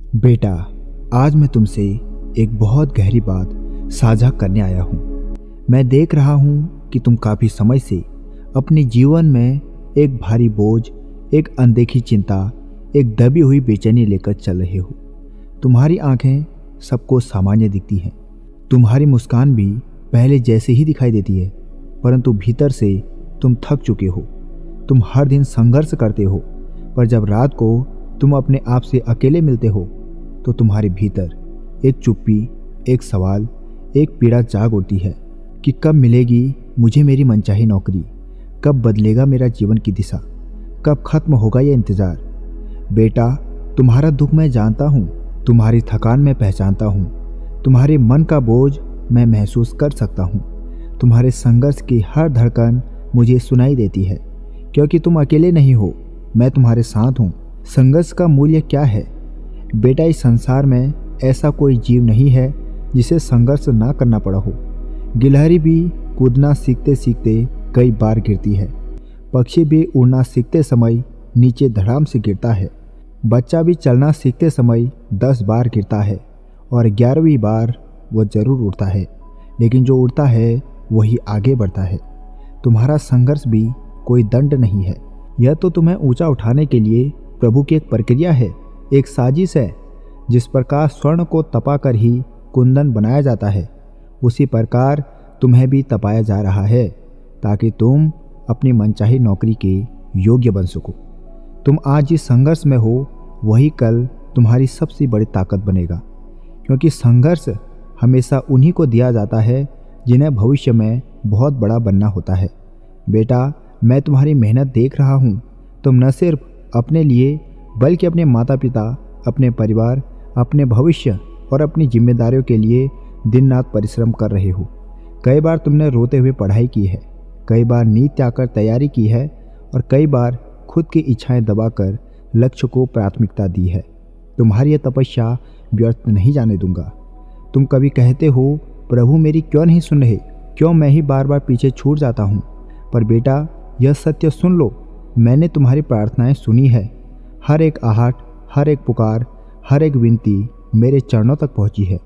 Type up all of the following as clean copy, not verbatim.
बेटा, आज मैं तुमसे एक बहुत गहरी बात साझा करने आया हूँ। मैं देख रहा हूँ कि तुम काफ़ी समय से अपने जीवन में एक भारी बोझ, एक अनदेखी चिंता, एक दबी हुई बेचैनी लेकर चल रहे हो। तुम्हारी आंखें सबको सामान्य दिखती हैं, तुम्हारी मुस्कान भी पहले जैसे ही दिखाई देती है, परंतु भीतर से तुम थक चुके हो। तुम हर दिन संघर्ष करते हो, पर जब रात को तुम अपने आप से अकेले मिलते हो तो तुम्हारे भीतर एक चुप्पी, एक सवाल, एक पीड़ा जाग उठती है कि कब मिलेगी मुझे मेरी मनचाही नौकरी, कब बदलेगा मेरा जीवन की दिशा, कब खत्म होगा ये इंतज़ार। बेटा, तुम्हारा दुख मैं जानता हूँ, तुम्हारी थकान मैं पहचानता हूँ, तुम्हारे मन का बोझ मैं महसूस कर सकता हूँ। तुम्हारे संघर्ष की हर धड़कन मुझे सुनाई देती है, क्योंकि तुम अकेले नहीं हो, मैं तुम्हारे साथ हूँ। संघर्ष का मूल्य क्या है? बेटा, इस संसार में ऐसा कोई जीव नहीं है जिसे संघर्ष ना करना पड़ा हो। गिलहरी भी कूदना सीखते सीखते कई बार गिरती है, पक्षी भी उड़ना सीखते समय नीचे धड़ाम से गिरता है, बच्चा भी चलना सीखते समय 10 बार गिरता है और 11वीं बार वो जरूर उड़ता है, लेकिन जो उड़ता है वही आगे बढ़ता है। तुम्हारा संघर्ष भी कोई दंड नहीं है, यह तो तुम्हें ऊंचा उठाने के लिए प्रभु की एक प्रक्रिया है, एक साजिश है। जिस प्रकार स्वर्ण को तपाकर ही कुंदन बनाया जाता है, उसी प्रकार तुम्हें भी तपाया जा रहा है ताकि तुम अपनी मनचाही नौकरी के योग्य बन सको। तुम आज जिस संघर्ष में हो वही कल तुम्हारी सबसे बड़ी ताकत बनेगा, क्योंकि संघर्ष हमेशा उन्हीं को दिया जाता है जिन्हें भविष्य में बहुत बड़ा बनना होता है। बेटा, मैं तुम्हारी मेहनत देख रहा हूँ। तुम न सिर्फ अपने लिए बल्कि अपने माता पिता, अपने परिवार, अपने भविष्य और अपनी जिम्मेदारियों के लिए दिन रात परिश्रम कर रहे हो। कई बार तुमने रोते हुए पढ़ाई की है, कई बार नींद त्याग कर तैयारी की है और कई बार खुद की इच्छाएं दबाकर लक्ष्य को प्राथमिकता दी है। तुम्हारी यह तपस्या व्यर्थ नहीं जाने दूंगा। तुम कभी कहते हो, प्रभु मेरी क्यों नहीं सुन रहे, क्यों मैं ही बार बार पीछे छूट जाता हूँ। पर बेटा, यह सत्य सुन लो, मैंने तुम्हारी प्रार्थनाएं सुनी है। हर एक आहट, हर एक पुकार, हर एक विनती मेरे चरणों तक पहुंची है।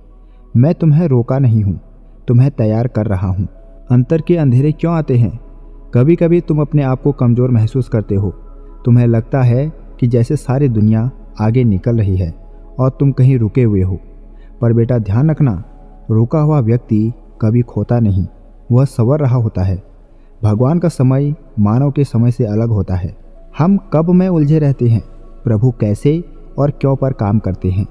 मैं तुम्हें रोका नहीं हूँ, तुम्हें तैयार कर रहा हूँ। अंतर के अंधेरे क्यों आते हैं? कभी कभी तुम अपने आप को कमज़ोर महसूस करते हो। तुम्हें लगता है कि जैसे सारी दुनिया आगे निकल रही है और तुम कहीं रुके हुए हो। पर बेटा, ध्यान रखना, रुका हुआ व्यक्ति कभी खोता नहीं, वह संवर रहा होता है। भगवान का समय मानव के समय से अलग होता है। हम कब में उलझे रहते हैं, प्रभु कैसे और क्यों पर काम करते हैं।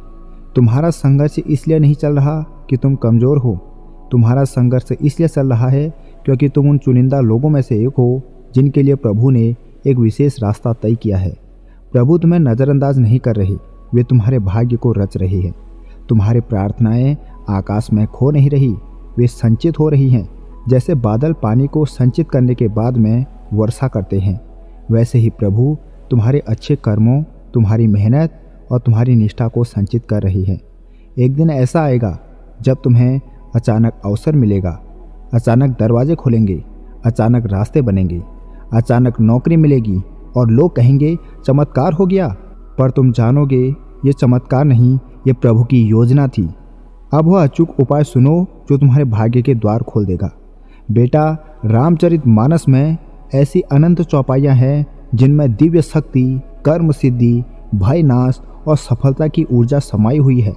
तुम्हारा संघर्ष इसलिए नहीं चल रहा कि तुम कमज़ोर हो, तुम्हारा संघर्ष इसलिए चल रहा है क्योंकि तुम उन चुनिंदा लोगों में से एक हो जिनके लिए प्रभु ने एक विशेष रास्ता तय किया है। प्रभु तुम्हें नज़रअंदाज नहीं कर रहे, वे तुम्हारे भाग्य को रच रहे हैं। तुम्हारी प्रार्थनाएं आकाश में खो नहीं रही, वे संचित हो रही हैं। जैसे बादल पानी को संचित करने के बाद में वर्षा करते हैं, वैसे ही प्रभु तुम्हारे अच्छे कर्मों, तुम्हारी मेहनत और तुम्हारी निष्ठा को संचित कर रही है। एक दिन ऐसा आएगा जब तुम्हें अचानक अवसर मिलेगा, अचानक दरवाजे खुलेंगे, अचानक रास्ते बनेंगे, अचानक नौकरी मिलेगी और लोग कहेंगे चमत्कार हो गया। पर तुम जानोगे ये चमत्कार नहीं, ये प्रभु की योजना थी। अब वह अचूक उपाय सुनो जो तुम्हारे भाग्य के द्वार खोल देगा। बेटा, रामचरितमानस में ऐसी अनंत चौपाइयाँ हैं जिनमें दिव्य शक्ति, कर्म सिद्धि, भय नाश और सफलता की ऊर्जा समाई हुई है।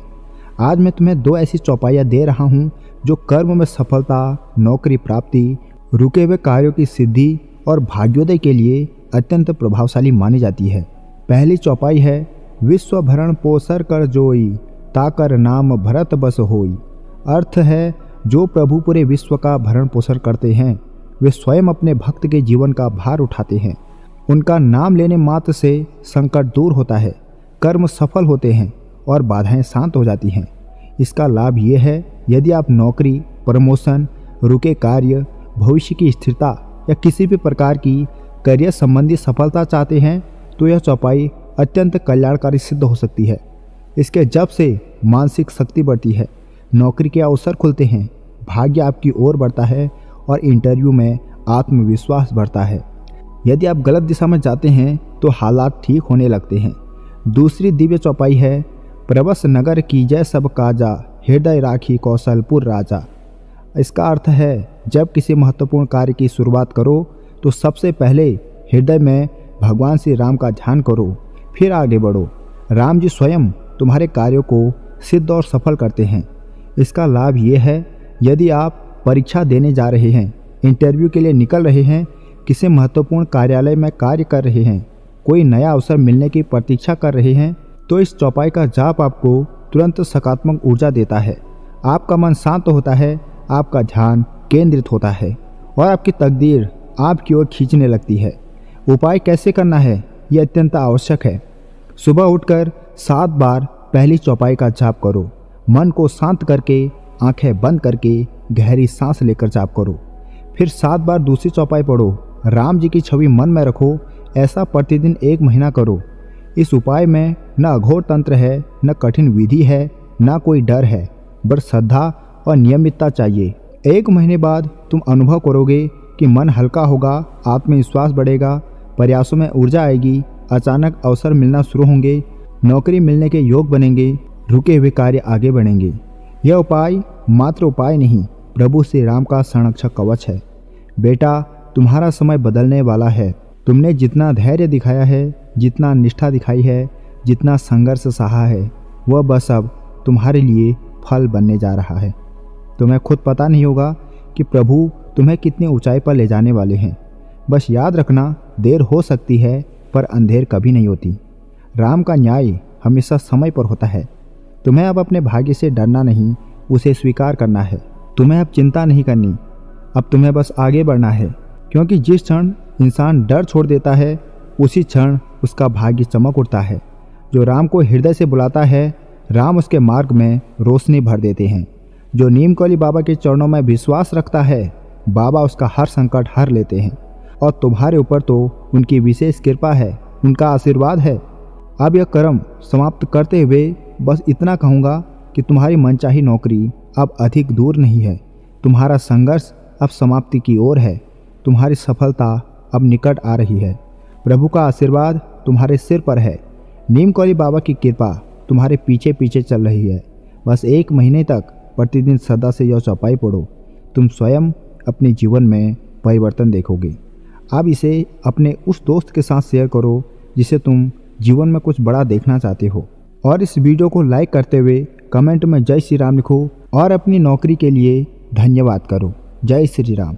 आज मैं तुम्हें 2 ऐसी चौपाइयाँ दे रहा हूँ जो कर्म में सफलता, नौकरी प्राप्ति, रुके हुए कार्यों की सिद्धि और भाग्योदय के लिए अत्यंत प्रभावशाली मानी जाती है। पहली चौपाई है, विश्व भरण पोसर कर जोई, ताकर नाम भरत बस होई। अर्थ है, जो प्रभु पूरे विश्व का भरण पोषण करते हैं, वे स्वयं अपने भक्त के जीवन का भार उठाते हैं। उनका नाम लेने मात्र से संकट दूर होता है, कर्म सफल होते हैं और बाधाएं शांत हो जाती हैं। इसका लाभ ये है, यदि आप नौकरी, प्रमोशन, रुके कार्य, भविष्य की स्थिरता या किसी भी प्रकार की करियर संबंधी सफलता चाहते हैं तो यह चौपाई अत्यंत कल्याणकारी सिद्ध हो सकती है। इसके जप से मानसिक शक्ति बढ़ती है, नौकरी के अवसर खुलते हैं, भाग्य आपकी ओर बढ़ता है और इंटरव्यू में आत्मविश्वास बढ़ता है। यदि आप गलत दिशा में जाते हैं तो हालात ठीक होने लगते हैं। दूसरी दिव्य चौपाई है, प्रवस नगर की जय सब काजा, हृदय राखी कौशलपुर राजा। इसका अर्थ है, जब किसी महत्वपूर्ण कार्य की शुरुआत करो तो सबसे पहले हृदय में भगवान श्री राम का ध्यान करो, फिर आगे बढ़ो। राम जी स्वयं तुम्हारे कार्यों को सिद्ध और सफल करते हैं। इसका लाभ ये है, यदि आप परीक्षा देने जा रहे हैं, इंटरव्यू के लिए निकल रहे हैं, किसी महत्वपूर्ण कार्यालय में कार्य कर रहे हैं, कोई नया अवसर मिलने की प्रतीक्षा कर रहे हैं, तो इस चौपाई का जाप आपको तुरंत सकारात्मक ऊर्जा देता है। आपका मन शांत होता है, आपका ध्यान केंद्रित होता है और आपकी तकदीर आपकी ओर खींचने लगती है। उपाय कैसे करना है, ये अत्यंत आवश्यक है। सुबह उठकर 7 बार पहली चौपाई का जाप करो। मन को शांत करके, आंखें बंद करके गहरी सांस लेकर जाप करो। फिर 7 बार दूसरी चौपाई पढ़ो। राम जी की छवि मन में रखो। ऐसा प्रतिदिन 1 महीना करो। इस उपाय में न अघोर तंत्र है, न कठिन विधि है, न कोई डर है, बस श्रद्धा और नियमितता चाहिए। 1 महीने बाद तुम अनुभव करोगे कि मन हल्का होगा, आत्मविश्वास बढ़ेगा, प्रयासों में ऊर्जा आएगी, अचानक अवसर मिलना शुरू होंगे, नौकरी मिलने के योग बनेंगे, रुके हुए कार्य आगे बढ़ेंगे। यह उपाय मात्र उपाय नहीं, प्रभु श्री राम का संरक्षक कवच है। बेटा, तुम्हारा समय बदलने वाला है। तुमने जितना धैर्य दिखाया है, जितना निष्ठा दिखाई है, जितना संघर्ष सहा है, वह बस अब तुम्हारे लिए फल बनने जा रहा है। तुम्हें खुद पता नहीं होगा कि प्रभु तुम्हें कितनी ऊंचाई पर ले जाने वाले हैं। बस याद रखना, देर हो सकती है पर अंधेर कभी नहीं होती। राम का न्याय हमेशा समय पर होता है। तुम्हें अब अपने भाग्य से डरना नहीं, उसे स्वीकार करना है। तुम्हें अब चिंता नहीं करनी, अब तुम्हें बस आगे बढ़ना है, क्योंकि जिस क्षण इंसान डर छोड़ देता है, उसी क्षण उसका भाग्य चमक उठता है। जो राम को हृदय से बुलाता है, राम उसके मार्ग में रोशनी भर देते हैं। जो नीमकौली बाबा के चरणों में विश्वास रखता है, बाबा उसका हर संकट हर लेते हैं। और तुम्हारे ऊपर तो उनकी विशेष कृपा है, उनका आशीर्वाद है। अब यह कर्म समाप्त करते हुए बस इतना कहूँगा कि तुम्हारी मनचाही नौकरी अब अधिक दूर नहीं है। तुम्हारा संघर्ष अब समाप्ति की ओर है। तुम्हारी सफलता अब निकट आ रही है। प्रभु का आशीर्वाद तुम्हारे सिर पर है। नीमकौली बाबा की कृपा तुम्हारे पीछे पीछे चल रही है। बस 1 महीने तक प्रतिदिन श्रद्धा से यह चौपाई पढ़ो। तुम स्वयं अपने जीवन में परिवर्तन देखोगे। अब इसे अपने उस दोस्त के साथ शेयर करो जिसे तुम जीवन में कुछ बड़ा देखना चाहते हो। और इस वीडियो को लाइक करते हुए कमेंट में जय श्री राम लिखो और अपनी नौकरी के लिए धन्यवाद करो। जय श्री राम।